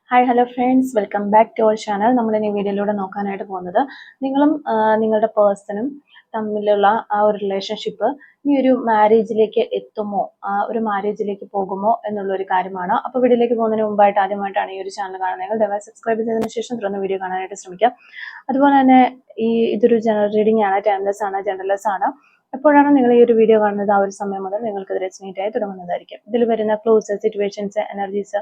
Hi hello friends, welcome back to our channel. നമ്മൾ ഇനി വീഡിയോയിലൂടെ നോക്കാനായിട്ട് പോകുന്നത് നിങ്ങളും നിങ്ങളുടെ പേഴ്സണും തമ്മിലുള്ള ആ ഒരു റിലേഷൻഷിപ്പ് ഈ ഒരു മാരേജിലേക്ക് എത്തുമോ, ഒരു മാരേജിലേക്ക് പോകുമോ എന്നുള്ള ഒരു കാര്യമാണ്. അപ്പോൾ വീഡിയോയിലേക്ക് പോകുന്നതിന് മുമ്പായിട്ട് ആദ്യമായിട്ടാണ് ഈ ഒരു ചാനൽ കാണുന്നതെങ്കിൽ ദയവായി സബ്സ്ക്രൈബ് ചെയ്തതിനു ശേഷം തുറന്ന വീഡിയോ കാണാനായിട്ട് ശ്രമിക്കാം. അതുപോലെ തന്നെ ഇതൊരു ജനറൽ റീഡിംഗ് ആണ്, ടൈംലെസ് ആണ്, ജനറൽലെസ് ആണ്. എപ്പോഴാണ് നിങ്ങൾ ഈ ഒരു വീഡിയോ കാണുന്നത് ആ ഒരു സമയം മുതൽ നിങ്ങൾക്ക് റെസൊനേറ്റ് ആയി തുടങ്ങുന്നതായിരിക്കും. ഇതിൽ വരുന്ന ക്ലോസ്, സിറ്റുവേഷൻസ്, എനർജീസ്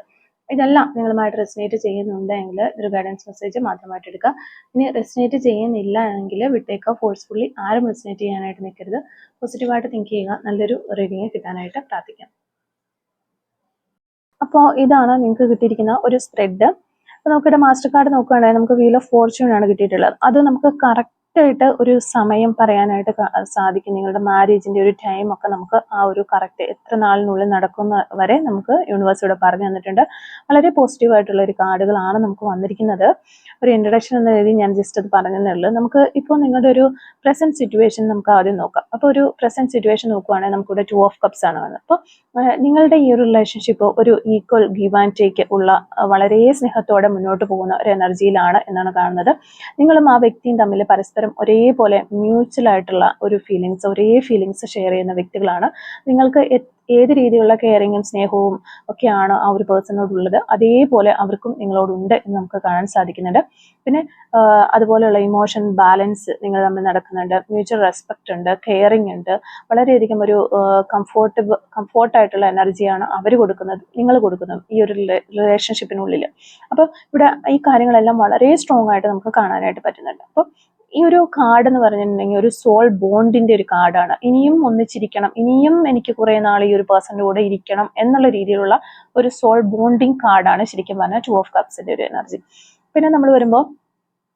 ഇതെല്ലാം നിങ്ങളുമായിട്ട് റെസൊനേറ്റ് ചെയ്യുന്നുണ്ടെങ്കിൽ ഇതൊരു ഗൈഡൻസ് മെസ്സേജ് മാത്രമായിട്ട് എടുക്കുക. ഇനി റെസൊനേറ്റ് ചെയ്യുന്നില്ല എങ്കിൽ വിട്ടേക്കുക. ഫോഴ്സ്ഫുള്ളി ആരും റെസൊനേറ്റ് ചെയ്യാനായിട്ട് നിൽക്കരുത്. പോസിറ്റീവായിട്ട് തിങ്ക് ചെയ്യുക. നല്ലൊരു റീഡിങ് കിട്ടാനായിട്ട് പ്രാർത്ഥിക്കാം. അപ്പോൾ ഇതാണ് നിങ്ങൾക്ക് കിട്ടിയിരിക്കുന്ന ഒരു സ്പ്രെഡ്. അപ്പോൾ നമുക്കിവിടെ മാസ്റ്റർ കാർഡ് നോക്കുകയാണെങ്കിൽ നമുക്ക് വീൽ ഓഫ് ഫോർച്യൂൺ ആണ് കിട്ടിയിട്ടുള്ളത്. അത് നമുക്ക് കറക്റ്റ് ആയിട്ട് ഒരു സമയം പറയാനായിട്ട് സാധിക്കും. നിങ്ങളുടെ മാരേജിന്റെ ഒരു ടൈം ഒക്കെ നമുക്ക് ആ ഒരു കറക്റ്റ് എത്ര നാളിനുള്ളിൽ നടക്കുന്ന വരെ നമുക്ക് യൂണിവേഴ്സ് ഇവിടെ പറഞ്ഞു തന്നിട്ടുണ്ട്. വളരെ പോസിറ്റീവ് ആയിട്ടുള്ള ഒരു കാർഡുകളാണ് നമുക്ക് വന്നിരിക്കുന്നത്. ഒരു ഇൻട്രഡക്ഷൻ എന്ന രീതിയിൽ ഞാൻ ജസ്റ്റ് അത് പറഞ്ഞതേ ഉള്ളൂ. നമുക്ക് ഇപ്പോൾ നിങ്ങളുടെ ഒരു പ്രസന്റ് സിറ്റുവേഷൻ നമുക്ക് ആദ്യം നോക്കാം. അപ്പോൾ ഒരു പ്രസന്റ് സിറ്റുവേഷൻ നോക്കുവാണെങ്കിൽ നമുക്കിവിടെ 2 ഓഫ് കപ്സ് ആണ് വന്നത്. അപ്പോൾ നിങ്ങളുടെ ഈ ഒരു റിലേഷൻഷിപ്പ് ഒരു ഈക്വൽ ഗീവ് ആൻഡ് ടേക്ക് ഉള്ള വളരെ സ്നേഹത്തോടെ മുന്നോട്ട് പോകുന്ന ഒരു എനർജിയിലാണ് എന്നാണ് കാണുന്നത്. നിങ്ങളും ആ വ്യക്തിയും തമ്മിൽ പരസ്പരം ഒരേപോലെ മ്യൂച്വൽ ആയിട്ടുള്ള ഒരു ഫീലിങ്സ്, ഒരേ ഫീലിങ്സ് ഷെയർ ചെയ്യുന്ന വ്യക്തികളാണ്. നിങ്ങൾക്ക് ഏത് രീതിയിലുള്ള കെയറിങ്ങും സ്നേഹവും ഒക്കെയാണ് ആ ഒരു പേഴ്സണോടുള്ളത്, അതേപോലെ അവർക്കും നിങ്ങളോടുണ്ട് എന്ന് നമുക്ക് കാണാൻ സാധിക്കുന്നുണ്ട്. പിന്നെ അതുപോലെയുള്ള ഇമോഷൻ ബാലൻസ് നിങ്ങൾ തമ്മിൽ നടക്കുന്നുണ്ട്. മ്യൂച്വൽ റെസ്പെക്റ്റ് ഉണ്ട്, കെയറിങ് ഉണ്ട്. വളരെയധികം ഒരു കംഫോർട്ടായിട്ടുള്ള എനർജിയാണ് അവർ കൊടുക്കുന്നത്, നിങ്ങൾ കൊടുക്കുന്നത് ഈ ഒരു റിലേഷൻഷിപ്പിനുള്ളിൽ. അപ്പോൾ ഇവിടെ ഈ കാര്യങ്ങളെല്ലാം വളരെ സ്ട്രോങ് ആയിട്ട് നമുക്ക് കാണാനായിട്ട് പറ്റുന്നുണ്ട്. അപ്പോൾ ഈ ഒരു കാർഡ് എന്ന് പറഞ്ഞിട്ടുണ്ടെങ്കിൽ ഒരു സോൾ ബോണ്ടിന്റെ ഒരു കാർഡാണ്. ഇനിയും ഒന്നിച്ചിരിക്കണം, ഇനിയും എനിക്ക് കുറെ നാൾ ഈ ഒരു പേഴ്സണിന്റെ കൂടെ ഇരിക്കണം എന്നുള്ള രീതിയിലുള്ള ഒരു സോൾ ബോണ്ടിങ് കാർഡാണ് ശരിക്കും പറഞ്ഞാൽ 2 ഓഫ് കപ്സിന്റെ ഒരു എനർജി. പിന്നെ നമ്മൾ വരുമ്പോൾ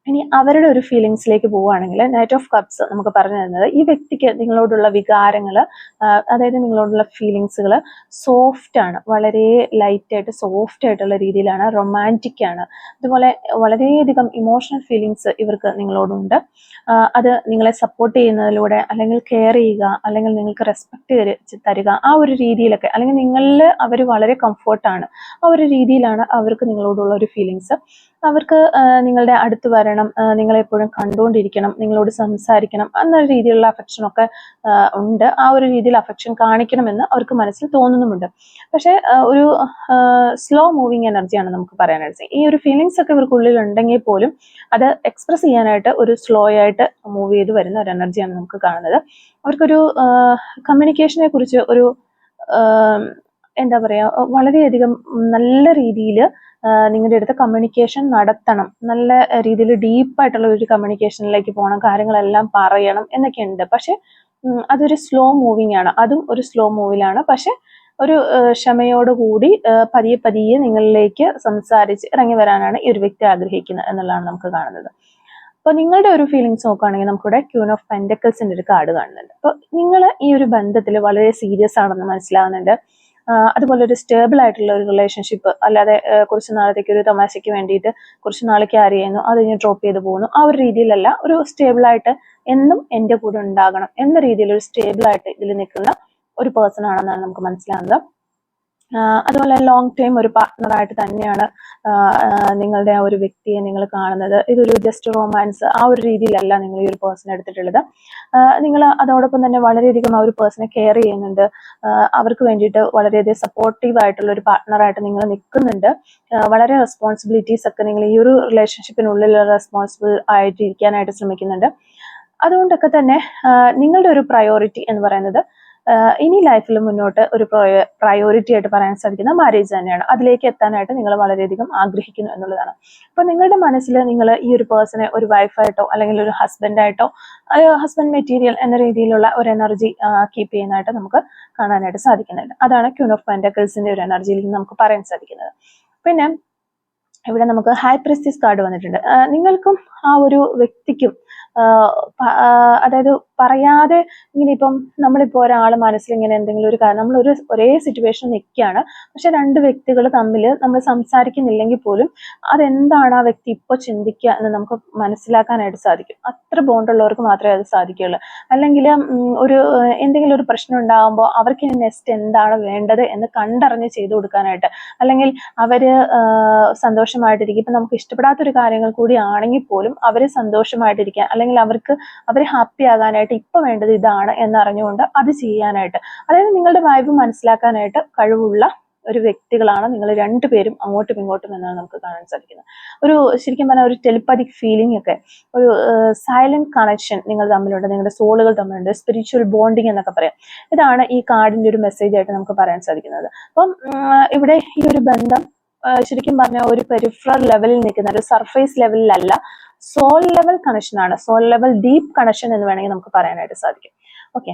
ഇനി അവരുടെ ഒരു ഫീലിങ്സിലേക്ക് പോവുകയാണെങ്കിൽ നൈറ്റ് ഓഫ് കപ്സ് നമുക്ക് പറഞ്ഞു തരുന്നത് ഈ വ്യക്തിക്ക് നിങ്ങളോടുള്ള വികാരങ്ങൾ, അതായത് നിങ്ങളോടുള്ള ഫീലിങ്സുകൾ സോഫ്റ്റ് ആണ്, വളരെ ലൈറ്റ് ആയിട്ട് സോഫ്റ്റ് ആയിട്ടുള്ള രീതിയിലാണ്, റൊമാൻറ്റിക് ആണ്. അതുപോലെ വളരെയധികം ഇമോഷണൽ ഫീലിങ്സ് ഇവർക്ക് നിങ്ങളോടുണ്ട്. അത് നിങ്ങളെ സപ്പോർട്ട് ചെയ്യുന്നതിലൂടെ, അല്ലെങ്കിൽ കെയർ ചെയ്യുക, അല്ലെങ്കിൽ നിങ്ങൾക്ക് റെസ്പെക്ട് തരിക, ആ ഒരു രീതിയിലൊക്കെ, അല്ലെങ്കിൽ നിങ്ങളിൽ അവർ വളരെ കംഫോർട്ടാണ്, ആ ഒരു രീതിയിലാണ് അവർക്ക് നിങ്ങളോടുള്ള ഒരു ഫീലിങ്സ്. അവർക്ക് നിങ്ങളുടെ അടുത്ത് വരണം, നിങ്ങളെപ്പോഴും കണ്ടുകൊണ്ടിരിക്കണം, നിങ്ങളോട് സംസാരിക്കണം എന്ന രീതിയിലുള്ള അഫെക്ഷനൊക്കെ ഉണ്ട്. ആ ഒരു രീതിയിൽ അഫെക്ഷൻ കാണിക്കണമെന്ന് അവർക്ക് മനസ്സിൽ തോന്നുന്നുമുണ്ട്. പക്ഷെ ഒരു സ്ലോ മൂവിങ് എനർജിയാണ് നമുക്ക് പറയാനായിട്ട്. ഈ ഒരു ഫീലിങ്സ് ഒക്കെ ഇവർക്കുള്ളിൽ ഉണ്ടെങ്കിൽ പോലും അത് എക്സ്പ്രസ് ചെയ്യാനായിട്ട് ഒരു സ്ലോ ആയിട്ട് മൂവ് ചെയ്ത് വരുന്ന ഒരു എനർജിയാണ് നമുക്ക് കാണുന്നത്. അവർക്കൊരു കമ്മ്യൂണിക്കേഷനെ കുറിച്ച് ഒരു എന്താ പറയുക, വളരെയധികം നല്ല രീതിയിൽ നിങ്ങളുടെ അടുത്ത് കമ്മ്യൂണിക്കേഷൻ നടത്തണം, നല്ല രീതിയിൽ ഡീപ്പായിട്ടുള്ള ഒരു കമ്മ്യൂണിക്കേഷനിലേക്ക് പോകണം, കാര്യങ്ങളെല്ലാം പറയണം എന്നൊക്കെ ഉണ്ട്. പക്ഷെ അതൊരു സ്ലോ മൂവിങ് ആണ്, അതും ഒരു സ്ലോ മൂവിലാണ്. പക്ഷെ ഒരു ക്ഷമയോടുകൂടി പതിയെ പതിയെ നിങ്ങളിലേക്ക് സംസാരിച്ച് ഇറങ്ങി വരാനാണ് ഈ ഒരു വ്യക്തി ആഗ്രഹിക്കുന്നത് എന്നുള്ളതാണ് നമുക്ക് കാണുന്നത്. അപ്പോൾ നിങ്ങളുടെ ഒരു ഫീലിങ്സ് നോക്കുകയാണെങ്കിൽ നമുക്കിവിടെ ക്യൂൻ ഓഫ് പെന്റക്കിൾസിന്റെ ഒരു കാർഡ് കാണുന്നുണ്ട്. അപ്പോൾ നിങ്ങൾ ഈ ഒരു ബന്ധത്തിൽ വളരെ സീരിയസ് ആണെന്ന് മനസ്സിലാവുന്നുണ്ട്. അതുപോലെ ഒരു സ്റ്റേബിൾ ആയിട്ടുള്ള ഒരു റിലേഷൻഷിപ്പ്, അല്ലാതെ കുറച്ച് നാളത്തേക്ക് ഒരു തമാശയ്ക്ക് വേണ്ടിയിട്ട് കുറച്ച് നാൾ ക്യാരി ചെയ്യുന്നു, അത് കഴിഞ്ഞ് ഡ്രോപ്പ് ചെയ്ത് പോകുന്നു, ആ ഒരു രീതിയിലല്ല. ഒരു സ്റ്റേബിൾ ആയിട്ട് എന്നും എൻ്റെ കൂടെ ഉണ്ടാകണം എന്ന രീതിയിൽ ഒരു സ്റ്റേബിൾ ആയിട്ട് ഇതിൽ നിൽക്കുന്ന ഒരു പേഴ്സൺ ആണെന്നാണ് നമുക്ക് മനസ്സിലാകുന്നത്. അതുപോലെ ലോങ് ടൈം ഒരു പാർട്ട്ണറായിട്ട് തന്നെയാണ് നിങ്ങളുടെ ആ ഒരു വ്യക്തിയെ നിങ്ങൾ കാണുന്നത്. ഇതൊരു ജസ്റ്റ് റൊമാൻസ് ആ ഒരു രീതിയിലല്ല നിങ്ങൾ ഈ ഒരു പേഴ്സൺ എടുത്തിട്ടുള്ളത്. നിങ്ങൾ അതോടൊപ്പം തന്നെ വളരെയധികം ആ ഒരു പേഴ്സണെ കെയർ ചെയ്യുന്നുണ്ട്. അവർക്ക് വേണ്ടിയിട്ട് വളരെയധികം സപ്പോർട്ടീവ് ആയിട്ടുള്ള ഒരു പാർട്ട്ണറായിട്ട് നിങ്ങൾ നിൽക്കുന്നുണ്ട്. വളരെ റെസ്പോൺസിബിലിറ്റീസ് ഒക്കെ നിങ്ങൾ ഈ ഒരു റിലേഷൻഷിപ്പിനുള്ളിൽ റെസ്പോൺസിബിൾ ആയിട്ട് ഇരിക്കാനായിട്ട് ശ്രമിക്കുന്നുണ്ട്. അതുകൊണ്ടൊക്കെ തന്നെ നിങ്ങളുടെ ഒരു പ്രയോറിറ്റി എന്ന് പറയുന്നത് ഇനി ലൈഫിൽ മുന്നോട്ട് ഒരു പ്രയോറിറ്റി ആയിട്ട് പറയാൻ സാധിക്കുന്ന മാരേജ് തന്നെയാണ്. അതിലേക്ക് എത്താനായിട്ട് നിങ്ങൾ വളരെയധികം ആഗ്രഹിക്കുന്നു എന്നുള്ളതാണ്. അപ്പൊ നിങ്ങളുടെ മനസ്സിൽ നിങ്ങൾ ഈ ഒരു പേഴ്സണെ ഒരു വൈഫായിട്ടോ അല്ലെങ്കിൽ ഒരു ഹസ്ബൻഡായിട്ടോ, ഹസ്ബൻഡ് മെറ്റീരിയൽ എന്ന രീതിയിലുള്ള ഒരു എനർജി കീപ്പ് ചെയ്യുന്നതായിട്ട് നമുക്ക് കാണാനായിട്ട് സാധിക്കുന്നുണ്ട്. അതാണ് ക്യൂൻ ഓഫ് പെന്റക്കിൾസിന്റെ ഒരു എനർജിയിൽ നിന്ന് നമുക്ക് പറയാൻ സാധിക്കുന്നത്. പിന്നെ ഇവിടെ നമുക്ക് ഹൈ പ്രിസ്റ്റീസ് കാർഡ് വന്നിട്ടുണ്ട്. നിങ്ങൾക്കും ആ ഒരു വ്യക്തിക്കും അതായത് പറയാതെ ഇങ്ങനെ ഇപ്പം നമ്മളിപ്പോൾ ഒരാൾ മനസ്സിൽ ഇങ്ങനെ എന്തെങ്കിലും ഒരു കാര്യം നമ്മൾ ഒരേ സിറ്റുവേഷൻ നിൽക്കുകയാണ്, പക്ഷെ രണ്ട് വ്യക്തികൾ തമ്മിൽ നമ്മൾ സംസാരിക്കുന്നില്ലെങ്കിൽ പോലും അതെന്താണ് ആ വ്യക്തി ഇപ്പോൾ ചിന്തിക്കുക എന്ന് നമുക്ക് മനസ്സിലാക്കാനായിട്ട് സാധിക്കും. അത്ര ബോണ്ടുള്ളവർക്ക് മാത്രമേ അത് സാധിക്കുകയുള്ളൂ. അല്ലെങ്കിൽ ഒരു എന്തെങ്കിലും ഒരു പ്രശ്നം ഉണ്ടാകുമ്പോൾ അവർക്ക് ഇനി നെക്സ്റ്റ് എന്താണ് വേണ്ടത് എന്ന് കണ്ടറിഞ്ഞ് ചെയ്തു കൊടുക്കാനായിട്ട്, അല്ലെങ്കിൽ അവര് സന്തോഷമായിട്ടിരിക്കും. ഇപ്പം നമുക്ക് ഇഷ്ടപ്പെടാത്തൊരു കാര്യങ്ങൾ കൂടി ആണെങ്കിൽ പോലും അവർ സന്തോഷമായിട്ടിരിക്കാൻ, അല്ലെങ്കിൽ അവർ ഹാപ്പി ആകാനായിട്ട് ഇപ്പൊ വേണ്ടത് ഇതാണ് എന്നറിഞ്ഞുകൊണ്ട് അത് ചെയ്യാനായിട്ട്, അതായത് നിങ്ങളുടെ വൈബ് മനസ്സിലാക്കാനായിട്ട് കഴിവുള്ള ഒരു വ്യക്തികളാണ് നിങ്ങൾ രണ്ടുപേരും അങ്ങോട്ടും ഇങ്ങോട്ടും എന്നാണ് നമുക്ക് കാണാൻ സാധിക്കുന്നത്. ഒരു ശരിക്കും പറഞ്ഞാൽ ഒരു ടെലിപ്പതിക് ഫീലിംഗ് ഒക്കെ, ഒരു സൈലന്റ് കണക്ഷൻ നിങ്ങൾ തമ്മിലുണ്ട്, നിങ്ങളുടെ സോളുകൾ തമ്മിലുണ്ട്, സ്പിരിച്വൽ ബോണ്ടിങ് എന്നൊക്കെ പറയാം. ഇതാണ് ഈ കാർഡിന്റെ ഒരു മെസ്സേജ് ആയിട്ട് നമുക്ക് പറയാൻ സാധിക്കുന്നത്. അപ്പം ഇവിടെ ഈ ഒരു ബന്ധം ശരിക്കും പറഞ്ഞാൽ ഒരു പെരിഫറൽ ലെവലിൽ നിൽക്കുന്ന, ഒരു സർഫേസ് ലെവലിലല്ല, സോൾ ലെവൽ കണക്ഷൻ ആണ്. സോൾ ലെവൽ ഡീപ്പ് കണക്ഷൻ എന്ന് വേണമെങ്കിൽ നമുക്ക് പറയാനായിട്ട് സാധിക്കും. ഓക്കെ,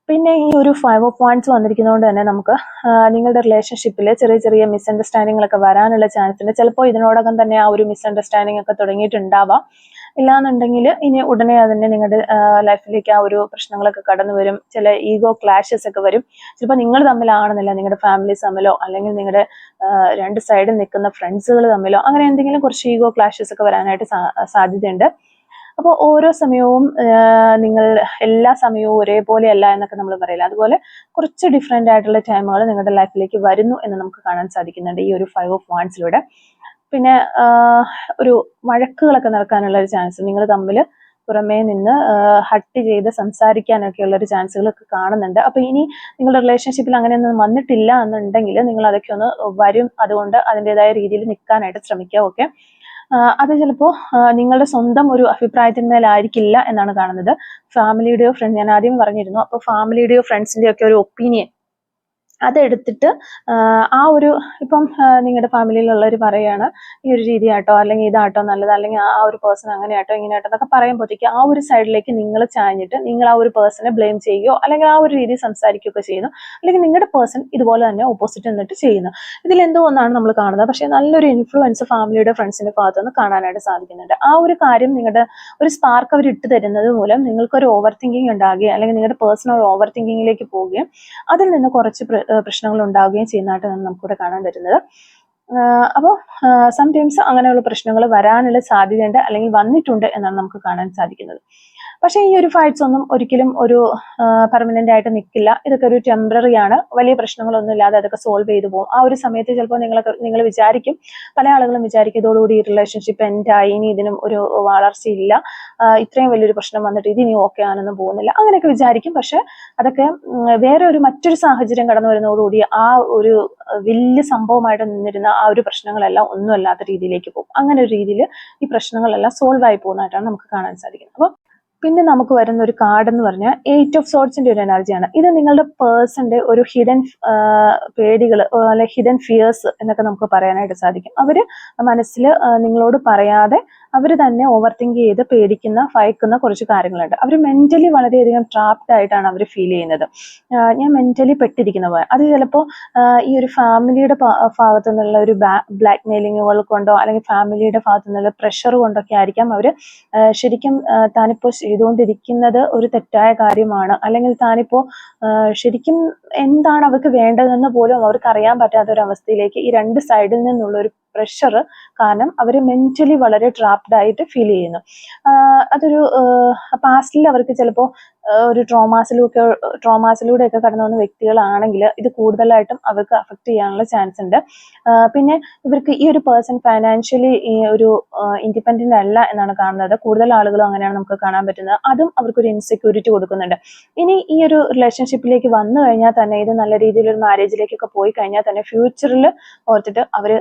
പിന്നെ ഈ ഒരു 5 ഓഫ് വാൻഡ്സ് വന്നിരിക്കുന്നതുകൊണ്ട് തന്നെ നമുക്ക് നിങ്ങളുടെ റിലേഷൻഷിപ്പിൽ ചെറിയ ചെറിയ മിസ്അണ്ടർസ്റ്റാൻഡിങ്ങുകളൊക്കെ വരാനുള്ള ചാൻസ് ഉണ്ട്. ചിലപ്പോൾ ഇതിനോടകം തന്നെ ആ ഒരു മിസ്അണ്ടർസ്റ്റാൻഡിങ് ഒക്കെ തുടങ്ങിയിട്ടുണ്ടാവാം. ഇല്ലാന്നുണ്ടെങ്കിൽ ഇനി ഉടനെ അതിൻ്റെ നിങ്ങളുടെ ലൈഫിലേക്ക് ആ ഒരു പ്രശ്നങ്ങളൊക്കെ കടന്നു വരും. ചില ഈഗോ ക്ലാഷസ് ഒക്കെ വരും. ചിലപ്പോൾ നിങ്ങൾ തമ്മിലാണെന്നില്ല, നിങ്ങളുടെ ഫാമിലീസ് തമ്മിലോ അല്ലെങ്കിൽ നിങ്ങളുടെ രണ്ട് സൈഡിൽ നിൽക്കുന്ന ഫ്രണ്ട്സുകൾ തമ്മിലോ അങ്ങനെ എന്തെങ്കിലും കുറച്ച് ഈഗോ ക്ലാഷസ് ഒക്കെ വരാനായിട്ട് സാധ്യതയുണ്ട്. അപ്പോൾ ഓരോ സമയവും നിങ്ങൾ എല്ലാ സമയവും ഒരേപോലെ അല്ല എന്നൊക്കെ നമ്മൾ പറയില്ല, അതുപോലെ കുറച്ച് ഡിഫറെൻ്റ് ആയിട്ടുള്ള ടൈമുകൾ നിങ്ങളുടെ ലൈഫിലേക്ക് വരുന്നു എന്ന് നമുക്ക് കാണാൻ സാധിക്കുന്നുണ്ട് ഈ ഒരു 5 ഓഫ് വാൻഡ്സിലൂടെ. പിന്നെ ഒരു വഴക്കുകളൊക്കെ നടക്കാനുള്ള ഒരു ചാൻസ്, നിങ്ങൾ തമ്മിൽ പുറമേ നിന്ന് ഹട്ട് ചെയ്ത് സംസാരിക്കാനൊക്കെ ഉള്ള ഒരു ചാൻസുകളൊക്കെ കാണുന്നുണ്ട്. അപ്പോൾ ഇനി നിങ്ങളുടെ റിലേഷൻഷിപ്പിൽ അങ്ങനെയൊന്നും വന്നിട്ടില്ല എന്നുണ്ടെങ്കിൽ നിങ്ങൾ അതൊക്കെ ഒന്ന് വരും. അതുകൊണ്ട് അതിൻ്റെതായ രീതിയിൽ നിൽക്കാനായിട്ട് ശ്രമിക്കുക. ഓക്കെ, അത് ചിലപ്പോൾ നിങ്ങളുടെ സ്വന്തം ഒരു അഭിപ്രായത്തിന്മേലായിരിക്കില്ല എന്നാണ് കാണുന്നത്. ഫാമിലിയുടെയോ ഞാൻ ആദ്യം പറഞ്ഞിരുന്നു, അപ്പോൾ ഫാമിലിയുടെയോ ഫ്രണ്ട്സിൻ്റെയോ ഒക്കെ ഒരു ഒപ്പീനിയൻ അതെടുത്തിട്ട് ആ ഒരു ഇപ്പം നിങ്ങളുടെ ഫാമിലിയിലുള്ളവർ പറയുകയാണ് ഈ ഒരു രീതിയാട്ടോ അല്ലെങ്കിൽ ഇതാട്ടോ നല്ലത്, അല്ലെങ്കിൽ ആ ഒരു പേഴ്സൺ അങ്ങനെയാട്ടോ ഇങ്ങനെയാട്ടോ എന്നൊക്കെ പറയുമ്പോഴത്തേക്ക് ആ ഒരു സൈഡിലേക്ക് നിങ്ങൾ ചാഞ്ഞിട്ട് നിങ്ങൾ ആ ഒരു പേഴ്സണെ ബ്ലെയിം ചെയ്യുകയോ അല്ലെങ്കിൽ ആ ഒരു രീതി സംസാരിക്കുകയൊക്കെ ചെയ്യുന്നു, അല്ലെങ്കിൽ നിങ്ങളുടെ പേഴ്സൺ ഇതുപോലെ തന്നെ ഓപ്പോസിറ്റ് നിന്നിട്ട് ചെയ്യുന്നു. ഇതിലെന്തോ ഒന്നാണ് നമ്മൾ കാണുന്നത്. പക്ഷേ നല്ലൊരു ഇൻഫ്ലുവൻസ് ഫാമിലിയുടെ ഫ്രണ്ട്സിന്റെ ഭാഗത്തുനിന്ന് കാണാനായിട്ട് സാധിക്കുന്നുണ്ട്. ആ ഒരു കാര്യം നിങ്ങളുടെ ഒരു സ്പാർക്ക് അവർ ഇട്ട് തരുന്നത് മൂലം നിങ്ങൾക്കൊരു ഓവർ തിങ്കിങ് ഉണ്ടാകുകയും അല്ലെങ്കിൽ നിങ്ങളുടെ പേഴ്സൺ ഒരു ഓവർ തിങ്കിങ്ങിലേക്ക് പോവുകയും അതിൽ നിന്ന് കുറച്ച് പ്രശ്നങ്ങൾ ഉണ്ടാവുകയും ചെയ്യുന്നതായിട്ടാണ് നമുക്കിവിടെ കാണാൻ പറ്റുന്നത്. അപ്പോൾ സംടൈംസ് അങ്ങനെയുള്ള പ്രശ്നങ്ങൾ വരാനുള്ള സാധ്യതയുണ്ട് അല്ലെങ്കിൽ വന്നിട്ടുണ്ട് എന്നാണ് നമുക്ക് കാണാൻ സാധിക്കുന്നത്. പക്ഷേ ഈ ഒരു ഫൈറ്റ്സ് ഒന്നും ഒരിക്കലും ഒരു പെർമനന്റ് ആയിട്ട് നിൽക്കില്ല. ഇതൊക്കെ ഒരു ടെമ്പററി ആണ്. വലിയ പ്രശ്നങ്ങളൊന്നും ഇല്ലാതെ അതൊക്കെ സോൾവ് ചെയ്തു പോകും. ആ ഒരു സമയത്ത് ചിലപ്പോൾ നിങ്ങൾ വിചാരിക്കും, പല ആളുകളും വിചാരിക്കും ഇതോടുകൂടി ഈ റിലേഷൻഷിപ്പ് എൻഡായി, ഇനി ഇതിനും ഒരു വളർച്ചയില്ല, ഇത്രയും വലിയൊരു പ്രശ്നം വന്നിട്ട് ഇതിനി ഓക്കെ ആണെന്നും പോകുന്നില്ല, അങ്ങനെയൊക്കെ വിചാരിക്കും. പക്ഷെ അതൊക്കെ വേറെ മറ്റൊരു സാഹചര്യം കടന്നു വരുന്നതോടുകൂടി ആ ഒരു വലിയ സംഭവമായിട്ട് നിന്നിരുന്ന ആ ഒരു പ്രശ്നങ്ങളെല്ലാം ഒന്നും അല്ലാത്ത രീതിയിലേക്ക് പോകും. അങ്ങനെ ഒരു രീതിയിൽ ഈ പ്രശ്നങ്ങളെല്ലാം സോൾവ് ആയി പോകുന്നതായിട്ടാണ് നമുക്ക് കാണാൻ സാധിക്കുന്നത്. അപ്പോൾ പിന്നെ നമുക്ക് വരുന്ന ഒരു കാർഡ് എന്ന് പറഞ്ഞാൽ 8 ഓഫ് സോർട്സിന്റെ ഒരു എനർജിയാണ്. ഇത് നിങ്ങളുടെ പേഴ്സന്റെ ഒരു ഹിഡൻ പേടികൾ അല്ലെ ഹിഡൻ ഫിയേഴ്സ് എന്നൊക്കെ നമുക്ക് പറയാനായിട്ട് സാധിക്കും. അവര് മനസ്സിൽ നിങ്ങളോട് പറയാതെ അവർ തന്നെ ഓവർ തിങ്ക് ചെയ്ത് പേടിക്കുന്ന ഭയക്കുന്ന കുറച്ച് കാര്യങ്ങളുണ്ട്. അവർ മെന്റലി വളരെയധികം ട്രാപ്ഡ് ആയിട്ടാണ് അവർ ഫീൽ ചെയ്യുന്നത്. ഞാൻ മെന്റലി പെട്ടിരിക്കുന്ന പോലെ. അത് ചിലപ്പോൾ ഈ ഒരു ഫാമിലിയുടെ ഭാഗത്തു നിന്നുള്ള ഒരു ബ്ലാക്ക് മെയിലിങ്ങുകൾ കൊണ്ടോ അല്ലെങ്കിൽ ഫാമിലിയുടെ ഭാഗത്തു നിന്നുള്ള പ്രഷർ കൊണ്ടൊക്കെ ആയിരിക്കാം അവർ ശരിക്കും താനിപ്പോൾ ചെയ്തുകൊണ്ടിരിക്കുന്നത് ഒരു തെറ്റായ കാര്യമാണ്, അല്ലെങ്കിൽ താനിപ്പോൾ ശരിക്കും എന്താണ് അവർക്ക് വേണ്ടതെന്ന് പോലും അവർക്ക് അറിയാൻ പറ്റാത്ത ഒരു അവസ്ഥയിലേക്ക് ഈ രണ്ട് സൈഡിൽ നിന്നുള്ള ഒരു പ്രഷർ കാരണം അവർ മെന്റലി വളരെ ട്രാപ്ഡ് ആയിട്ട് ഫീൽ ചെയ്യുന്നു. അതൊരു പാസ്റ്റിൽ അവർക്ക് ചിലപ്പോൾ ഒരു ട്രോമാസിലൂടെയൊക്കെ കടന്നു വന്ന വ്യക്തികളാണെങ്കിൽ ഇത് കൂടുതലായിട്ടും അവർക്ക് അഫക്റ്റ് ചെയ്യാനുള്ള ചാൻസ് ഉണ്ട്. പിന്നെ ഇവർക്ക് ഈ ഒരു പേഴ്സൺ ഫൈനാൻഷ്യലി ഒരു ഇൻഡിപെൻഡന്റ് അല്ല എന്നാണ് കാണുന്നത്. കൂടുതൽ ആളുകളും അങ്ങനെയാണ് നമുക്ക് കാണാൻ പറ്റുന്നത്. അതും അവർക്കൊരു ഇൻസെക്യൂരിറ്റി കൊടുക്കുന്നുണ്ട്. ഇനി ഈ ഒരു റിലേഷൻഷിപ്പിലേക്ക് വന്നു കഴിഞ്ഞാൽ തന്നെ, ഇത് നല്ല രീതിയിൽ ഒരു മാരേജിലേക്കൊക്കെ പോയി കഴിഞ്ഞാൽ തന്നെ ഫ്യൂച്ചറിൽ ഓർത്തിട്ട് അവർ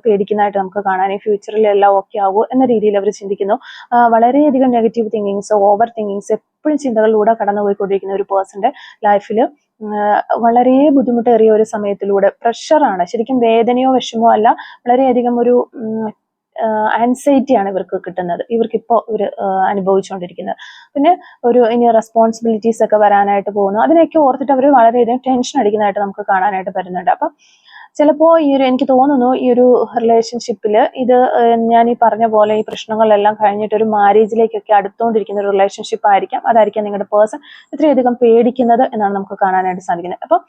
പേടിക്കുന്നതായിട്ട് നമുക്ക് കാണാൻ. ഈ ഫ്യൂച്ചറിൽ എല്ലാം ഓക്കെ ആകുമോ എന്ന രീതിയിൽ അവർ ചിന്തിക്കുന്നു. വളരെയധികം നെഗറ്റീവ് തിങ്കിങ്സ്, ഓവർ തിങ്കിങ്സ്, എപ്പോഴും ചിന്തകളിലൂടെ കടന്നുപോയിക്കൊണ്ടിരിക്കുന്ന ഒരു പേഴ്സന്റെ ലൈഫിൽ വളരെ ബുദ്ധിമുട്ടേറിയ ഒരു സമയത്തിലൂടെ പ്രഷറാണ്, ശരിക്കും വേദനയോ വിഷമോ അല്ല, വളരെയധികം ഒരു ആൻസൈറ്റിയാണ് ഇവർക്ക് കിട്ടുന്നത്, ഇവർക്കിപ്പോൾ ഇവർ അനുഭവിച്ചുകൊണ്ടിരിക്കുന്നത്. പിന്നെ ഇനി റെസ്പോൺസിബിലിറ്റീസ് ഒക്കെ വരാനായിട്ട് പോകുന്നു. അതിനെയൊക്കെ ഓർത്തിട്ട് അവർ വളരെയധികം ടെൻഷൻ അടിക്കുന്നതായിട്ട് നമുക്ക് കാണാനായിട്ട് പറ്റുന്നുണ്ട്. അപ്പം ചിലപ്പോൾ ഈ ഒരു എനിക്ക് തോന്നുന്നു ഈ ഒരു റിലേഷൻഷിപ്പിൽ ഇത് ഞാൻ ഈ പറഞ്ഞ പോലെ ഈ പ്രശ്നങ്ങളെല്ലാം കഴിഞ്ഞിട്ട് ഒരു മാരേജിലേക്കൊക്കെ അടുത്തുകൊണ്ടിരിക്കുന്ന ഒരു റിലേഷൻഷിപ്പ് ആയിരിക്കാം. അതായിരിക്കാം നിങ്ങളുടെ പേഴ്സൺ ഇത്രയധികം പേടിക്കുന്നത് എന്നാണ് നമുക്ക് കാണാനായിട്ട് സാധിക്കുന്നത്. അപ്പം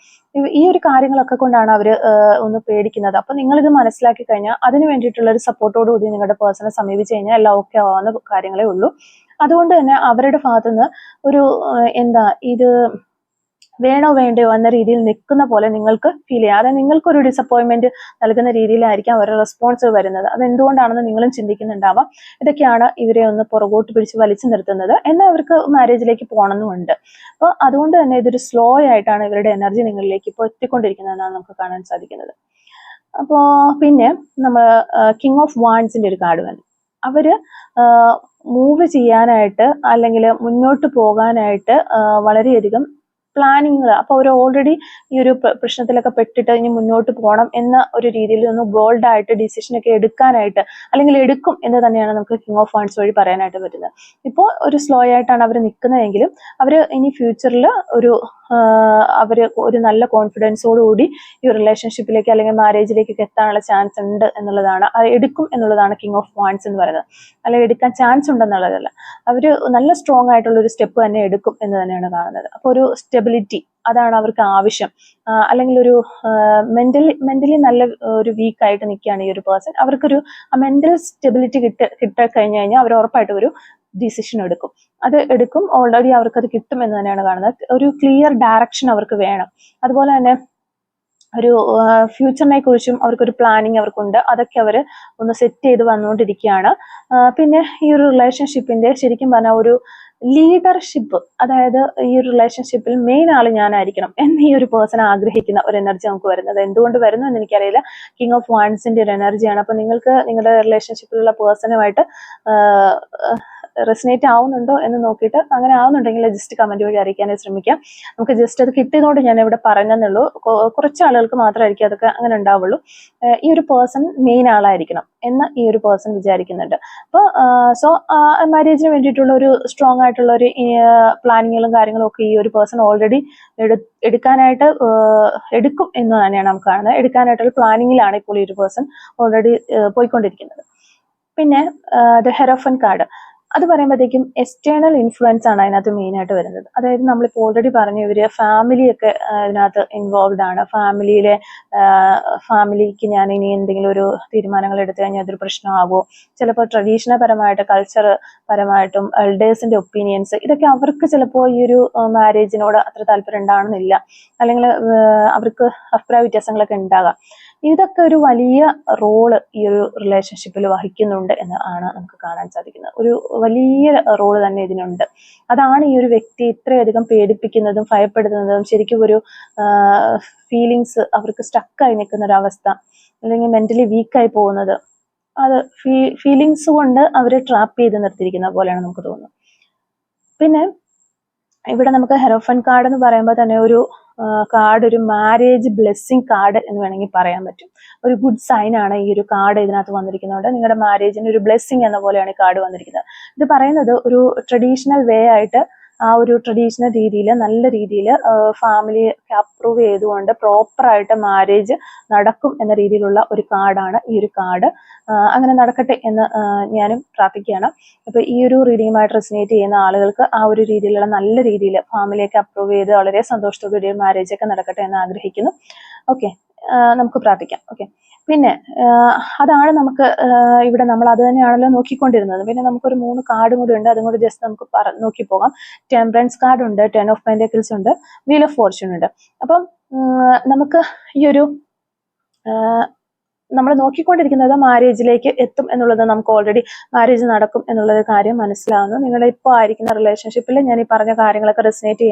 ഈ ഒരു കാര്യങ്ങളൊക്കെ കൊണ്ടാണ് അവർ ഒന്ന് പേടിക്കുന്നത്. അപ്പം നിങ്ങളിത് മനസ്സിലാക്കി കഴിഞ്ഞാൽ അതിന് വേണ്ടിയിട്ടുള്ള ഒരു സപ്പോർട്ടോടുകൂടി നിങ്ങളുടെ പേഴ്സണെ സമീപിച്ച് കഴിഞ്ഞാൽ എല്ലാം ഓക്കെ ആവാവുന്ന കാര്യങ്ങളേ ഉള്ളൂ. അതുകൊണ്ട് തന്നെ അവരുടെ ഭാഗത്തുനിന്ന് ഒരു എന്താ ഇത് വേണോ വേണ്ടയോ എന്ന രീതിയിൽ നിൽക്കുന്ന പോലെ നിങ്ങൾക്ക് ഫീൽ ചെയ്യാം. അതായത് നിങ്ങൾക്കൊരു ഡിസപ്പോയിൻമെന്റ് നൽകുന്ന രീതിയിലായിരിക്കും അവരുടെ റെസ്പോൺസ് വരുന്നത്. അത് എന്തുകൊണ്ടാണെന്ന് നിങ്ങളും ചിന്തിക്കുന്നുണ്ടാവാം. ഇതൊക്കെയാണ് ഇവരെ ഒന്ന് പുറകോട്ട് പിടിച്ച് വലിച്ചു നിർത്തുന്നത്. എന്നാൽ അവർക്ക് മാരേജിലേക്ക് പോകണമെന്നുണ്ട്. അപ്പോൾ അതുകൊണ്ട് തന്നെ ഇതൊരു സ്ലോ ആയിട്ടാണ് ഇവരുടെ എനർജി നിങ്ങളിലേക്ക് ഇപ്പോൾ എത്തിക്കൊണ്ടിരിക്കുന്നതെന്നാണ് നമുക്ക് കാണാൻ സാധിക്കുന്നത്. അപ്പോൾ പിന്നെ നമ്മൾ കിങ് ഓഫ് വാൻഡ്സിന്റെ ഒരു കാർഡ് വന്നു. അവര് മൂവ് ചെയ്യാനായിട്ട് അല്ലെങ്കിൽ മുന്നോട്ട് പോകാനായിട്ട് വളരെയധികം പ്ലാനിങ്ങുകൾ. അപ്പോൾ അവർ ഓൾറെഡി ഈ ഒരു പ്രശ്നത്തിലൊക്കെ പെട്ടിട്ട് ഇനി മുന്നോട്ട് പോകണം എന്ന ഒരു രീതിയിൽ ഒന്ന് ബോൾഡായിട്ട് ഡിസിഷനൊക്കെ എടുക്കാനായിട്ട് അല്ലെങ്കിൽ എടുക്കും എന്ന് തന്നെയാണ് നമുക്ക് കിങ് ഓഫ് വാൻഡ്സ് വഴി പറയാനായിട്ട് പറ്റുന്നത്. ഇപ്പോൾ ഒരു സ്ലോ ആയിട്ടാണ് അവർ നിൽക്കുന്നതെങ്കിലും അവർ ഇനി ഫ്യൂച്ചറിൽ അവര് ഒരു നല്ല കോൺഫിഡൻസോടുകൂടി ഈ റിലേഷൻഷിപ്പിലേക്ക് അല്ലെങ്കിൽ മാരേജിലേക്കൊക്കെ എത്താനുള്ള ചാൻസ് ഉണ്ട് എന്നുള്ളതാണ്. അത് എടുക്കും എന്നുള്ളതാണ് കിങ് ഓഫ് വാൻഡ്സ് എന്ന് പറയുന്നത്. അല്ലെങ്കിൽ എടുക്കാൻ ചാൻസ് ഉണ്ടെന്നുള്ളതല്ല, അവര് നല്ല സ്ട്രോങ് ആയിട്ടുള്ള ഒരു സ്റ്റെപ്പ് തന്നെ എടുക്കും എന്ന് തന്നെയാണ് കാണുന്നത്. അപ്പോൾ ഒരു സ്റ്റെബിലിറ്റി അതാണ് അവർക്ക് ആവശ്യം. അല്ലെങ്കിൽ ഒരു മെന്റലി നല്ല ഒരു വീക്കായിട്ട് നിൽക്കുകയാണ് ഈ ഒരു പേഴ്സൺ. അവർക്കൊരു മെന്റൽ സ്റ്റെബിലിറ്റി കിട്ടിക്കഴിഞ്ഞു കഴിഞ്ഞാൽ അവർ ഉറപ്പായിട്ടും ഒരു ഡിസിഷൻ എടുക്കും. അത് എടുക്കും, ഓൾറെഡി അവർക്കത് കിട്ടും എന്ന് തന്നെയാണ് കാണുന്നത്. ഒരു ക്ലിയർ ഡയറക്ഷൻ അവർക്ക് വേണം. അതുപോലെ തന്നെ ഒരു ഫ്യൂച്ചറിനെ കുറിച്ചും അവർക്കൊരു പ്ലാനിങ് അവർക്കുണ്ട്. അതൊക്കെ അവർ ഒന്ന് സെറ്റ് ചെയ്ത് വന്നുകൊണ്ടിരിക്കുകയാണ്. പിന്നെ ഈ ഒരു റിലേഷൻഷിപ്പിന്റെ ശരിക്കും പറഞ്ഞാൽ ഒരു ലീഡർഷിപ്പ്, അതായത് ഈ ഒരു റിലേഷൻഷിപ്പിൽ മെയിൻ ആള് ഞാനായിരിക്കണം എന്ന് ഈ ഒരു പേഴ്സൺ ആഗ്രഹിക്കുന്ന ഒരു എനർജി നമുക്ക് വരുന്നത്. എന്തുകൊണ്ട് വരുന്നു എന്ന് എനിക്കറിയില്ല. കിങ് ഓഫ് വാൻഡ്സിന്റെ ഒരു എനർജിയാണ്. അപ്പൊ നിങ്ങൾക്ക് നിങ്ങളുടെ റിലേഷൻഷിപ്പിലുള്ള പേഴ്സണുമായിട്ട് റെസിനേറ്റ് ആവുന്നുണ്ടോ എന്ന് നോക്കിയിട്ട് അങ്ങനെ ആവുന്നുണ്ടെങ്കിൽ ജസ്റ്റ് കമന്റ് വഴി അറിയിക്കാനായി ശ്രമിക്കാം. നമുക്ക് ജസ്റ്റ് അത് കിട്ടിയതുകൊണ്ട് ഞാൻ ഇവിടെ പറഞ്ഞെന്നുള്ളൂ. കുറച്ച് ആളുകൾക്ക് മാത്രമായിരിക്കും അതൊക്കെ അങ്ങനെ ഉണ്ടാവുള്ളൂ. ഈ ഒരു പേഴ്സൺ മെയിൻ ആളായിരിക്കണം എന്ന് ഈ ഒരു പേഴ്സൺ വിചാരിക്കുന്നുണ്ട്. അപ്പോൾ മാരേജിന് വേണ്ടിയിട്ടുള്ള ഒരു സ്ട്രോങ് ആയിട്ടുള്ള ഒരു പ്ലാനിങ്ങുകളും കാര്യങ്ങളും ഒക്കെ ഈ ഒരു പേഴ്സൺ ഓൾറെഡി എടുക്കാനായിട്ട് എടുക്കും എന്ന് തന്നെയാണ് നമുക്ക് കാണുന്നത്. എടുക്കാനായിട്ടുള്ള പ്ലാനിങ്ങിലാണ് ഇപ്പോൾ ഈ ഒരു പേഴ്സൺ ഓൾറെഡി പോയിക്കൊണ്ടിരിക്കുന്നത്. പിന്നെ ദ ഹെറോഫൻ കാർഡ് അത് പറയുമ്പോഴത്തേക്കും എക്സ്റ്റേണൽ ഇൻഫ്ലുവൻസ് ആണ് അതിനകത്ത് മെയിൻ ആയിട്ട് വരുന്നത്. അതായത് നമ്മളിപ്പോൾ ഓൾറെഡി പറഞ്ഞു ഇവര് ഫാമിലിയൊക്കെ ഇതിനകത്ത് ഇൻവോൾവ് ആണ്. ഫാമിലിക്ക് ഞാൻ ഇനി എന്തെങ്കിലും ഒരു തീരുമാനങ്ങൾ എടുത്തു കഴിഞ്ഞാൽ അതൊരു പ്രശ്നമാകുമോ, ചിലപ്പോൾ ട്രഡീഷണൽ പരമായിട്ട് കൾച്ചർ പരമായിട്ടും എൽഡേഴ്സിന്റെ ഒപ്പീനിയൻസ് ഇതൊക്കെ അവർക്ക് ചിലപ്പോൾ ഈ ഒരു മാരേജിനോട് അത്ര താല്പര്യം ഉണ്ടാകണമെന്നില്ല, അല്ലെങ്കിൽ അവർക്ക് അഭിപ്രായ വ്യത്യാസങ്ങളൊക്കെ ഉണ്ടാകാം. ഇതൊക്കെ ഒരു വലിയ റോള് ഈ ഒരു റിലേഷൻഷിപ്പിൽ വഹിക്കുന്നുണ്ട് എന്ന് ആണ് നമുക്ക് കാണാൻ സാധിക്കുന്നത്. ഒരു വലിയ റോള് തന്നെ ഇതിനുണ്ട്. അതാണ് ഈ ഒരു വ്യക്തി ഇത്രയധികം പേടിപ്പിക്കുന്നതും ഭയപ്പെടുത്തുന്നതും. ശരിക്കും ഒരു ഫീലിങ്സ് അവർക്ക് സ്റ്റക്കായി നിൽക്കുന്ന ഒരു അവസ്ഥ, അല്ലെങ്കിൽ മെന്റലി വീക്കായി പോകുന്നത്, അത് ഫീലിങ്സ് കൊണ്ട് അവരെ ട്രാപ്പ് ചെയ്ത് നിർത്തിയിരിക്കുന്ന പോലെയാണ് നമുക്ക് തോന്നുന്നത്. പിന്നെ ഇവിടെ നമുക്ക് ഹെറോഫൻ കാർഡ് എന്ന് പറയുമ്പോൾ തന്നെ ഒരു കാർഡ് ഒരു മാരേജ് ബ്ലെസ്സിങ് കാർഡ് എന്ന് വേണമെങ്കിൽ പറയാൻ പറ്റും. ഒരു ഗുഡ് സൈൻ ആണ് ഈ ഒരു കാർഡ് ഇതിനകത്ത് വന്നിരിക്കുന്നത്. നിങ്ങളുടെ മാരേജിന് ഒരു ബ്ലെസ്സിങ് എന്ന പോലെയാണ് ഈ കാർഡ് വന്നിരിക്കുന്നത്. ഇത് പറയുന്നത് ഒരു ട്രഡീഷണൽ വേ ആയിട്ട് ആ ഒരു ട്രഡീഷണൽ രീതിയിൽ നല്ല രീതിയിൽ ഫാമിലി അപ്രൂവ് ചെയ്തുകൊണ്ട് പ്രോപ്പറായിട്ട് മാരേജ് നടക്കും എന്ന രീതിയിലുള്ള ഒരു കാർഡാണ് ഈ ഒരു കാർഡ്. അങ്ങനെ നടക്കട്ടെ എന്ന് ഞാനും പ്രാർത്ഥിക്കുകയാണ്. അപ്പൊ ഈ ഒരു റീഡിങ്ങുമായിട്ട് റെസിനേറ്റ് ചെയ്യുന്ന ആളുകൾക്ക് ആ ഒരു രീതിയിലുള്ള നല്ല രീതിയിൽ ഫാമിലിയൊക്കെ അപ്രൂവ് ചെയ്ത് വളരെ സന്തോഷത്തോടെ മാരേജ് ഒക്കെ നടക്കട്ടെ എന്ന് ആഗ്രഹിക്കുന്നു. ഓക്കെ, നമുക്ക് പ്രാർത്ഥിക്കാം. ഓക്കെ, പിന്നെ അതാണ് നമുക്ക് ഇവിടെ നമ്മൾ അത് തന്നെയാണല്ലോ നോക്കിക്കൊണ്ടിരുന്നത്. പിന്നെ നമുക്കൊരു 3 കാർഡും കൂടി ഉണ്ട്, അതും കൂടി ജസ്റ്റ് നമുക്ക് നോക്കി പോകാം. ടെമ്പറൻസ് കാർഡ് ഉണ്ട്, 10 ഓഫ് പെന്റക്കിൾസ് ഉണ്ട്, വീൽ ഓഫ് ഫോർച്യൂൺ ഉണ്ട്. അപ്പം നമുക്ക് ഈ ഒരു നമ്മൾ നോക്കിക്കൊണ്ടിരിക്കുന്നത് മാരേജിലേക്ക് എത്തും എന്നുള്ളത്, നമുക്ക് ഓൾറെഡി മാരേജ് നടക്കും എന്നുള്ളത് കാര്യം മനസ്സിലാവുന്നു. നിങ്ങൾ ഇപ്പോൾ ആയിരിക്കുന്ന റിലേഷൻഷിപ്പിൽ ഞാൻ ഈ പറഞ്ഞ കാര്യങ്ങളൊക്കെ റെസിനേറ്റ്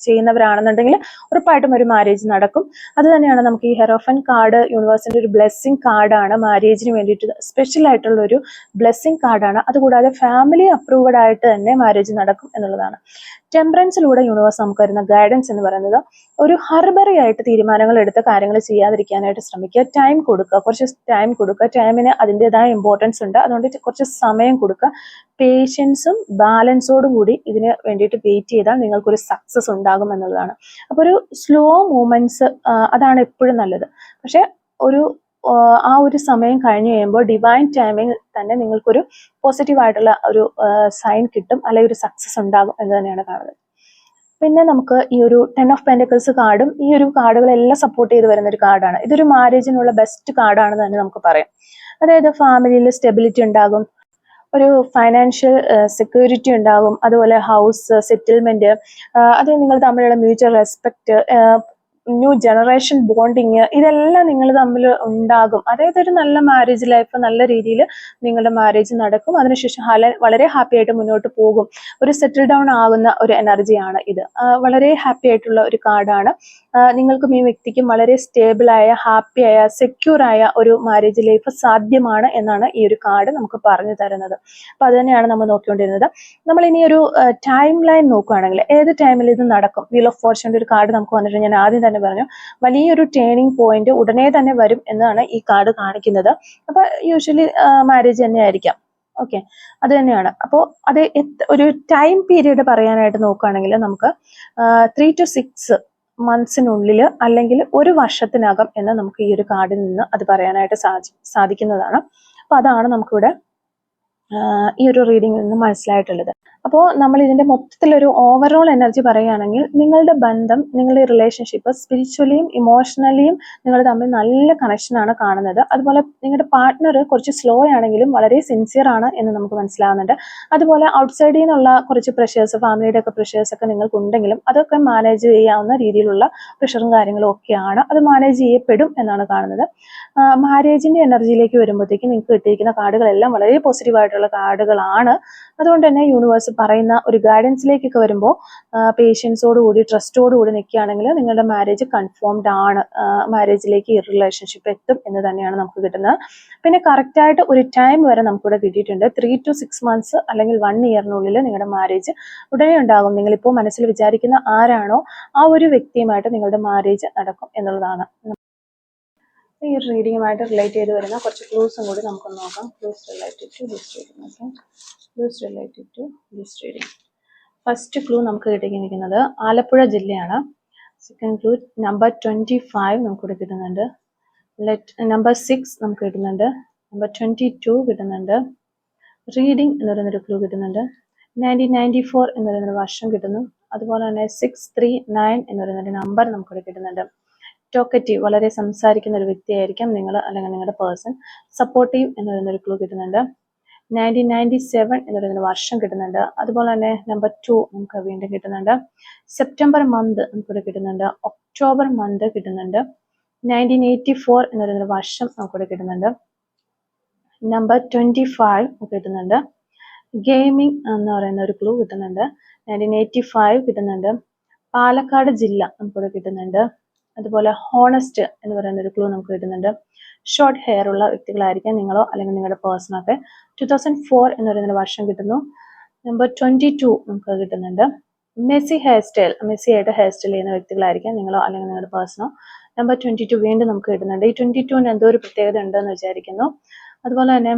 ചെയ്യുന്നവരാണെന്നുണ്ടെങ്കിൽ ഉറപ്പായിട്ടും ഒരു മാരേജ് നടക്കും. അത് തന്നെയാണ് നമുക്ക് ഈ ഹെറോഫൻ കാർഡ് യൂണിവേഴ്സിന്റെ ഒരു ബ്ലെസ്സിങ് കാർഡാണ്. മാരേജിന് വേണ്ടിയിട്ട് സ്പെഷ്യൽ ആയിട്ടുള്ള ഒരു ബ്ലെസ്സിങ് കാർഡാണ്. അതുകൂടാതെ ഫാമിലി അപ്രൂവഡ് ആയിട്ട് തന്നെ മാരേജ് നടക്കും എന്നുള്ളതാണ്. ടെമ്പറൻസിലൂടെ യൂണിവേഴ്സ് നമുക്ക് വരുന്ന ഗൈഡൻസ് എന്ന് പറയുന്നത് ഒരു ഹർബറി ആയിട്ട് തീരുമാനങ്ങൾ എടുത്ത് കാര്യങ്ങൾ ചെയ്യാതിരിക്കാനായിട്ട് ശ്രമിക്കുക. ടൈം കൊടുക്കുക, കുറച്ച് ടൈം കൊടുക്കുക. ടൈമിന് അതിൻ്റെതായ ഇമ്പോർട്ടൻസ് ഉണ്ട്, അതുകൊണ്ട് കുറച്ച് സമയം കൊടുക്കുക. പേഷ്യൻസും ബാലൻസോടും കൂടി ഇതിന് വേണ്ടിയിട്ട് വെയിറ്റ് ചെയ്താൽ നിങ്ങൾക്കൊരു സക്സസ് ഉണ്ടാകും എന്നുള്ളതാണ്. അപ്പോൾ ഒരു സ്ലോ മൂവ്മെന്റ്സ് അതാണ് എപ്പോഴും നല്ലത്. പക്ഷെ ആ ഒരു സമയം കഴിഞ്ഞ് കഴിയുമ്പോൾ ഡിവൈൻ ടൈമിംഗ് തന്നെ നിങ്ങൾക്കൊരു പോസിറ്റീവായിട്ടുള്ള ഒരു സൈൻ കിട്ടും, അല്ലെങ്കിൽ ഒരു സക്സസ് ഉണ്ടാകും എന്ന് തന്നെയാണ് കാണുന്നത്. പിന്നെ നമുക്ക് ഈ ഒരു 10 ഓഫ് പെന്റക്കിൾസ് കാർഡും ഈ ഒരു കാർഡുകളെല്ലാം സപ്പോർട്ട് ചെയ്ത് വരുന്ന ഒരു കാർഡാണ്. ഇതൊരു മാരേജിനുള്ള ബെസ്റ്റ് കാർഡാണെന്ന് തന്നെ നമുക്ക് പറയാം. അതായത് ഫാമിലിയിൽ സ്റ്റെബിലിറ്റി ഉണ്ടാകും, ഒരു ഫൈനാൻഷ്യൽ സെക്യൂരിറ്റി ഉണ്ടാകും, അതുപോലെ ഹൗസ് സെറ്റിൽമെന്റ്, അത് നിങ്ങൾ തമ്മിലുള്ള mutual respect, new generation bonding, ഇതെല്ലാം നിങ്ങൾ തമ്മിൽ ഉണ്ടാകും. അതായത് ഒരു നല്ല മാരേജ് ലൈഫ് നല്ല രീതിയിൽ നിങ്ങളുടെ മാരേജ് നടക്കും. അതിനുശേഷം വളരെ ഹാപ്പി ആയിട്ട് മുന്നോട്ട് പോകും. ഒരു സെറ്റിൽ ഡൗൺ ആകുന്ന ഒരു എനർജിയാണ് ഇത്. വളരെ ഹാപ്പി ആയിട്ടുള്ള ഒരു കാർഡാണ്. നിങ്ങൾക്കും ഈ വ്യക്തിക്കും വളരെ സ്റ്റേബിളായ, ഹാപ്പിയായ, സെക്യൂറായ ഒരു മാരേജ് ലൈഫ് സാധ്യമാണ് എന്നാണ് ഈ ഒരു കാർഡ് നമുക്ക് പറഞ്ഞു തരുന്നത്. അപ്പൊ അത് തന്നെയാണ് നമ്മൾ നോക്കിക്കൊണ്ടിരുന്നത്. നമ്മൾ ഇനി ഒരു ടൈം ലൈൻ നോക്കുകയാണെങ്കിൽ ഏത് ടൈമിൽ ഇത് നടക്കും? വീൽ ഓഫ് ഫോർച്യൂണിന്റെ ഒരു കാർഡ് നമുക്ക് വന്നിട്ട് ഞാൻ ആദ്യം തന്നെ പറഞ്ഞു, വലിയൊരു ടേണിംഗ് പോയിന്റ് ഉടനെ തന്നെ വരും എന്നാണ് ഈ കാർഡ് കാണിക്കുന്നത്. അപ്പൊ യൂഷ്വലി മാരേജ് തന്നെ ആയിരിക്കാം. ഓക്കെ, അത് തന്നെയാണ്. അപ്പോൾ അത് ഒരു ടൈം പീരീഡ് പറയാനായിട്ട് നോക്കുകയാണെങ്കിൽ നമുക്ക് 3 to 6 months അല്ലെങ്കിൽ ഒരു വർഷത്തിനകം എന്ന് നമുക്ക് ഈ ഒരു കാർഡിൽ നിന്ന് അത് പറയാനായിട്ട് സാധിക്കുന്നതാണ്. അപ്പൊ അതാണ് നമുക്കിവിടെ ഈ ഒരു റീഡിങ്ങിൽ നിന്ന് മനസ്സിലായിട്ടുള്ളത്. അപ്പോൾ നമ്മൾ ഇതിന്റെ മൊത്തത്തിലൊരു ഓവറോൾ എനർജി പറയുകയാണെങ്കിൽ നിങ്ങളുടെ ബന്ധം, നിങ്ങളുടെ റിലേഷൻഷിപ്പ് സ്പിരിച്വലിയും ഇമോഷണലിയും നിങ്ങൾ തമ്മിൽ നല്ല കണക്ഷനാണ് കാണുന്നത്. അതുപോലെ നിങ്ങളുടെ പാർട്ട്ണർ കുറച്ച് സ്ലോ ആണെങ്കിലും വളരെ സിൻസിയർ ആണ് എന്ന് നമുക്ക് മനസ്സിലാകുന്നുണ്ട്. അതുപോലെ ഔട്ട്സൈഡിൽ നിന്നുള്ള കുറച്ച് പ്രഷേഴ്സ്, ഫാമിലിയുടെ ഒക്കെ പ്രഷേഴ്സ് ഒക്കെ നിങ്ങൾക്ക് ഉണ്ടെങ്കിലും അതൊക്കെ മാനേജ് ചെയ്യാവുന്ന രീതിയിലുള്ള പ്രഷറും കാര്യങ്ങളും ഒക്കെയാണ്. അത് മാനേജ് ചെയ്യപ്പെടും എന്നാണ് കാണുന്നത്. മാരേജിന്റെ എനർജിയിലേക്ക് വരുമ്പോഴത്തേക്ക് നിങ്ങൾക്ക് കിട്ടിയിരിക്കുന്ന കാർഡുകളെല്ലാം വളരെ പോസിറ്റീവ് ആയിട്ടുള്ള കാർഡുകളാണ്. അതുകൊണ്ട് തന്നെ യൂണിവേഴ്സ് പറയുന്ന ഒരു ഗൈഡൻസിലേക്കൊക്കെ വരുമ്പോൾ പേഷ്യൻസോടുകൂടി, ട്രസ്റ്റോടുകൂടി നിൽക്കുകയാണെങ്കിൽ നിങ്ങളുടെ മാരേജ് കൺഫേംഡ് ആണ്, മാരേജിലേക്ക് ഈ റിലേഷൻഷിപ്പ് എത്തും എന്ന് തന്നെയാണ് നമുക്ക് കിട്ടുന്നത്. പിന്നെ കറക്റ്റായിട്ട് ഒരു ടൈം വരെ നമുക്കിവിടെ കിട്ടിയിട്ടുണ്ട്. 3 to 6 months അല്ലെങ്കിൽ 1 yearനുള്ളിൽ നിങ്ങളുടെ മാരേജ് ഉടനെ ഉണ്ടാകും. നിങ്ങളിപ്പോൾ മനസ്സിൽ വിചാരിക്കുന്ന ആരാണോ ആ ഒരു വ്യക്തിയുമായിട്ട് നിങ്ങളുടെ മാരേജ് നടക്കും എന്നുള്ളതാണ്. ഈ ഒരു റീഡിങ്ങുമായിട്ട് റിലേറ്റ് ചെയ്ത് വരുന്ന കുറച്ച് ക്ലൂസും കൂടി നമുക്കൊന്ന് നോക്കാം. Clues related to this reading. Okay, clues related to this reading. First clue നമുക്ക് കിട്ടിയിരിക്കുന്നത് ആലപ്പുഴ ജില്ലയാണ്. സെക്കൻഡ് ക്ലൂ നമ്പർ 25 നമുക്കിവിടെ കിട്ടുന്നുണ്ട്. നമ്പർ 6 നമുക്ക് കിട്ടുന്നുണ്ട്. നമ്പർ 22 കിട്ടുന്നുണ്ട്. റീഡിങ് എന്ന് പറയുന്നൊരു ക്ലൂ കിട്ടുന്നുണ്ട്. 1994 എന്ന് പറയുന്നൊരു വർഷം കിട്ടുന്നു. അതുപോലെ തന്നെ 639 എന്ന് പറയുന്നൊരു നമ്പർ നമുക്കിവിടെ കിട്ടുന്നുണ്ട്. ടോക്കറ്റീവ്, വളരെ സംസാരിക്കുന്ന ഒരു വ്യക്തിയായിരിക്കാം നിങ്ങൾ അല്ലെങ്കിൽ നിങ്ങളുടെ പേഴ്സൺ. സപ്പോർട്ടീവ് എന്ന് പറയുന്നൊരു ക്ലൂ കിട്ടുന്നുണ്ട്. 1997 എന്ന് പറയുന്ന വർഷം കിട്ടുന്നുണ്ട്. അതുപോലെ തന്നെ നമ്പർ 2 നമുക്ക് വീണ്ടും കിട്ടുന്നുണ്ട്. സെപ്റ്റംബർ മന്ത് നമുക്കിവിടെ കിട്ടുന്നുണ്ട്. ഒക്ടോബർ മന്ത് കിട്ടുന്നുണ്ട്. 1984 എന്ന് പറയുന്ന വർഷം നമുക്കിവിടെ കിട്ടുന്നുണ്ട്. നമ്പർ 25 കിട്ടുന്നുണ്ട്. ഗെയിമിംഗ് എന്ന് പറയുന്ന ഒരു ക്ലൂ കിട്ടുന്നുണ്ട്. 1985 കിട്ടുന്നുണ്ട്. പാലക്കാട് ജില്ല നമുക്കിവിടെ കിട്ടുന്നുണ്ട്. അതുപോലെ ഹോണസ്റ്റ് എന്ന് പറയുന്ന ഒരു ക്ലൂ നമുക്ക് കിട്ടുന്നുണ്ട്. ഷോർട്ട് ഹെയർ ഉള്ള വ്യക്തികളായിരിക്കാം നിങ്ങളോ അല്ലെങ്കിൽ നിങ്ങളുടെ പേഴ്സണൊക്കെ. 2004 എന്ന് പറയുന്ന വർഷം കിട്ടുന്നു. നമ്പർ 22 നമുക്ക് കിട്ടുന്നുണ്ട്. മെസ്സി ആയിട്ട് ഹെയർ സ്റ്റൈൽ ചെയ്യുന്ന വ്യക്തികളായിരിക്കാം നിങ്ങളോ അല്ലെങ്കിൽ നിങ്ങളുടെ പേഴ്സണോ. നമ്പർ 22 വീണ്ടും നമുക്ക് കിട്ടുന്നുണ്ട്. ഈ 22 എന്തോ ഒരു പ്രത്യേകത ഉണ്ടെന്ന് വിചാരിക്കുന്നു. അതുപോലെ തന്നെ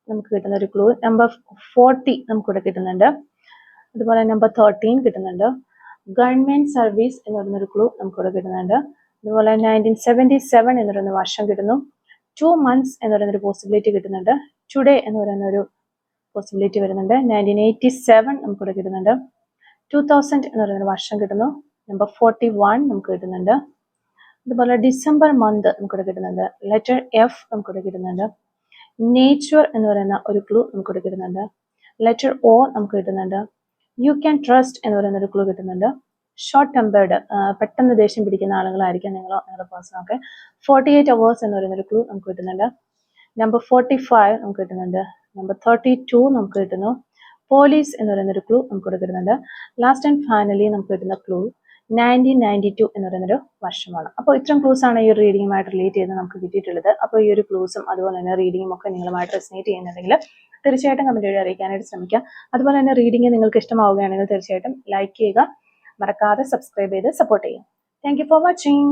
നമുക്ക് കിട്ടുന്ന ഒരു ക്ലൂ നമ്പർ 40 നമുക്കിവിടെ കിട്ടുന്നുണ്ട്. അതുപോലെ നമ്പർ 13 കിട്ടുന്നുണ്ട്. ഗവൺമെന്റ് സർവീസ് എന്ന് പറയുന്നൊരു ക്ലൂ നമുക്കിവിടെ കിട്ടുന്നുണ്ട്. അതുപോലെ 1977 എന്ന് പറയുന്ന വർഷം കിട്ടുന്നു. 2 months എന്ന് പറയുന്നൊരു പോസിബിലിറ്റി കിട്ടുന്നുണ്ട്. ടുഡേ എന്ന് പറയുന്ന ഒരു പോസിബിലിറ്റി വരുന്നുണ്ട്. 1987 നമുക്കിവിടെ കിട്ടുന്നുണ്ട്. 2000 എന്ന് പറയുന്ന വർഷം കിട്ടുന്നു. നമ്പർ 41 നമുക്ക് കിട്ടുന്നുണ്ട്. അതുപോലെ ഡിസംബർ മന്ത് നമുക്കിവിടെ കിട്ടുന്നുണ്ട്. ലെറ്റർ എഫ് നമുക്കിവിടെ കിട്ടുന്നുണ്ട്. നേച്ചർ എന്ന് പറയുന്ന ഒരു ക്ലൂ നമുക്കിവിടെ കിട്ടുന്നുണ്ട്. ലെറ്റർ ഒ നമുക്ക് കിട്ടുന്നുണ്ട്. യു ക്യാൻ ട്രസ്റ്റ് എന്ന് പറയുന്ന ഒരു ക്ലൂ കിട്ടുന്നുണ്ട്. ഷോർട്ട് ടെമ്പേർഡ്, പെട്ടെന്ന് ദേഷ്യം പിടിക്കുന്ന ആളുകളായിരിക്കും നിങ്ങളോ നിങ്ങളുടെ പേഴ്സണൊക്കെ. 48 hours എന്ന് പറയുന്ന ഒരു ക്ലൂ നമുക്ക് കിട്ടുന്നുണ്ട്. നമ്പർ 45 നമുക്ക് കിട്ടുന്നുണ്ട്. നമ്പർ 32 നമുക്ക് കിട്ടുന്നു. പോലീസ് എന്ന് പറയുന്ന ഒരു ക്ലൂ നമുക്ക് കിട്ടുന്നുണ്ട്. ലാസ്റ്റ് ആൻഡ് ഫൈനലി നമുക്ക് കിട്ടുന്ന ക്ലൂ 1992 എന്ന് പറയുന്നൊരു വർഷമാണ്. അപ്പോൾ ഇത്തരം ക്ലൂസ് ആണ് ഈ ഒരു റീഡിങ്ങുമായിട്ട് റിലേറ്റ് ചെയ്ത് നമുക്ക് കിട്ടിയിട്ടുള്ളത്. അപ്പോൾ ഈ ഒരു ക്ലൂസും അതുപോലെ തന്നെ റീഡിങ്ങും ഒക്കെ നിങ്ങളുമായിട്ട് റെസനേറ്റ് ചെയ്യുന്നുണ്ടെങ്കിൽ തീർച്ചയായിട്ടും കമന്റ് വഴി അറിയിക്കാനായിട്ട് ശ്രമിക്കുക. അതുപോലെ തന്നെ റീഡിങ് നിങ്ങൾക്ക് ഇഷ്ടമാവുകയാണെങ്കിൽ തീർച്ചയായിട്ടും ലൈക്ക് ചെയ്യുക, മറക്കാതെ സബ്സ്ക്രൈബ് ചെയ്ത് സപ്പോർട്ട് ചെയ്യുക. Thank you for watching.